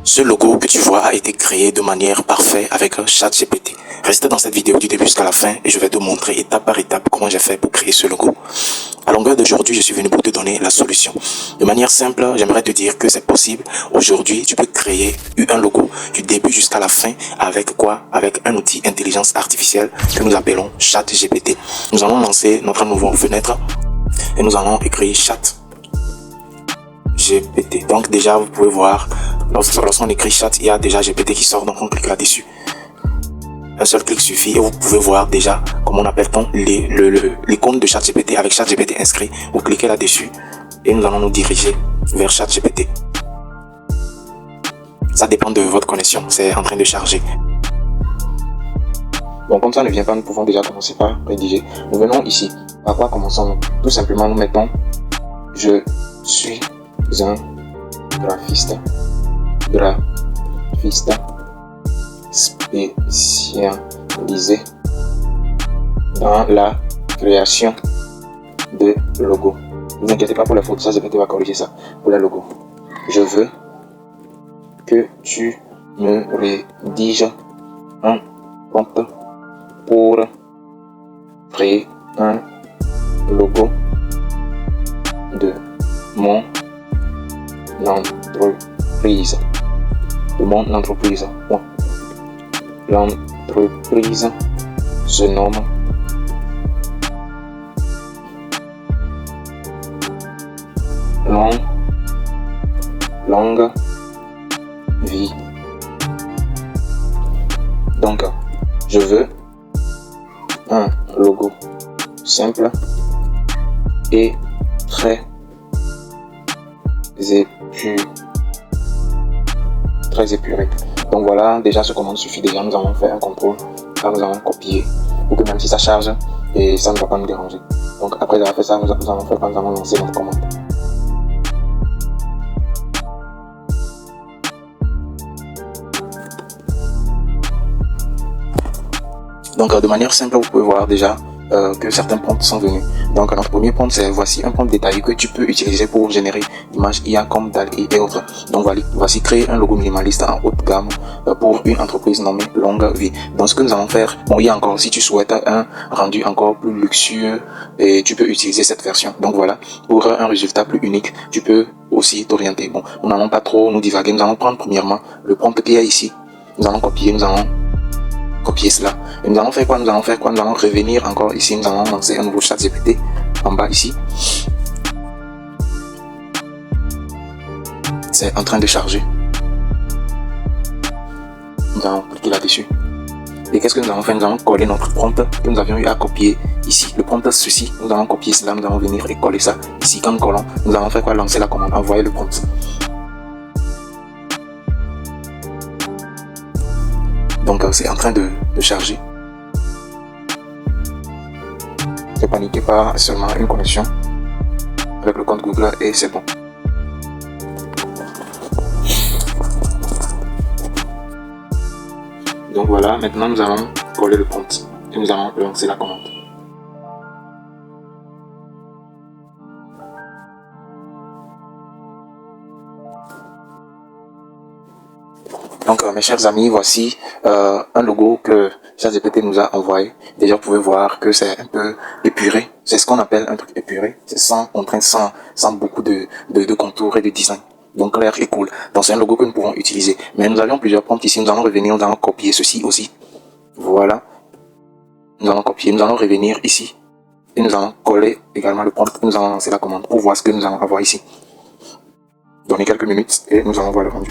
Ce logo que tu vois a été créé de manière parfaite avec ChatGPT. Reste dans cette vidéo du début jusqu'à la fin et je vais te montrer étape par étape comment j'ai fait pour créer ce logo. À longueur d'aujourd'hui, je suis venu pour te donner la solution. De manière simple, j'aimerais te dire que c'est possible. Aujourd'hui, tu peux créer un logo du début jusqu'à la fin avec quoi? Avec un outil intelligence artificielle que nous appelons ChatGPT. Nous allons lancer notre nouvelle fenêtre et nous allons écrire ChatGPT. Donc déjà, vous pouvez voir, lorsqu'on écrit chat, il y a déjà GPT qui sort, donc on clique là-dessus. Un seul clic suffit et vous pouvez voir déjà, comment on appelle-t-on, l'icône de ChatGPT avec ChatGPT inscrit. Vous cliquez là-dessus et nous allons nous diriger vers ChatGPT. Ça dépend de votre connexion, c'est en train de charger. Bon, comme ça ne vient pas, nous pouvons déjà commencer par rédiger. Nous venons ici. Par quoi commençons-nous? Tout simplement, nous mettons « Je suis un graphiste spécialisé dans la création de logos. Ne vous inquiétez pas pour les fautes, ça GPT va corriger ça. Pour les logos, je veux que tu me rédiges un prompt pour créer un logo de mon entreprise. Bon. L'entreprise se nomme Longue Vie. Donc, je veux un logo simple et très épuré. Donc voilà, déjà ce commande suffit déjà. Nous allons faire un contrôle. Là nous allons copier pour que même si ça charge et ça ne va pas nous déranger. Donc après avoir fait ça, nous allons faire quand nous allons lancer notre commande. Donc de manière simple, vous pouvez voir déjà que certains prompts sont venus. Donc notre premier prompt, c'est voici un prompt détaillé que tu peux utiliser pour générer images IA comme DALL-E et autres. Donc voici créer un logo minimaliste en haute gamme pour une entreprise nommée Longue Vie. Donc ce que nous allons faire, bon, il y a encore, si tu souhaites un rendu encore plus luxueux, et tu peux utiliser cette version. Donc voilà, pour un résultat plus unique, tu peux aussi t'orienter. Bon, nous n'allons pas trop nous divaguer, nous allons prendre premièrement le prompt qu'il y a ici. Nous allons copier cela. Et nous allons faire quoi? Nous allons revenir encore ici. Nous allons lancer un nouveau ChatGPT en bas ici. C'est en train de charger. Nous allons cliquer là-dessus. Et qu'est-ce que nous allons faire? Nous allons coller notre prompt que nous avions eu à copier ici. Le prompt ceci, nous allons copier cela, nous allons venir et coller ça ici. Quand nous collons, nous allons faire quoi? Lancer la commande, envoyer le prompt. Donc c'est en train de charger. Ne paniquez pas, seulement une connexion avec le compte Google et c'est bon. Donc voilà, maintenant nous allons coller le prompt et nous allons lancer la commande. Donc mes chers amis, voici un logo que ChatGPT nous a envoyé. Déjà vous pouvez voir que c'est un peu épuré. C'est ce qu'on appelle un truc épuré. C'est sans contrainte, sans beaucoup de contours et de design. Donc clair et cool. Donc c'est un logo que nous pouvons utiliser. Mais nous avions plusieurs prompts ici. Nous allons revenir, nous allons copier ceci aussi. Voilà. Nous allons copier, nous allons revenir ici. Et nous allons coller également le prompt. Nous allons lancer la commande pour voir ce que nous allons avoir ici. Donnez quelques minutes et nous allons voir le rendu.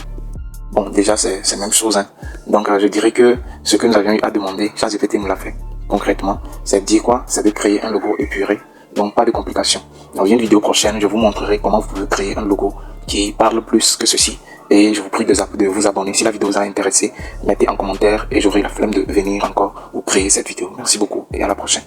Bon, déjà, c'est la même chose. Hein. Donc, je dirais que ce que nous avions eu à demander, ChatGPT nous l'a fait. Concrètement, c'est de dire quoi? C'est de créer un logo épuré. Donc, pas de complications. Dans une vidéo prochaine, je vous montrerai comment vous pouvez créer un logo qui parle plus que ceci. Et je vous prie de vous abonner. Si la vidéo vous a intéressé, mettez en commentaire et j'aurai la flemme de venir encore vous créer cette vidéo. Merci beaucoup et à la prochaine.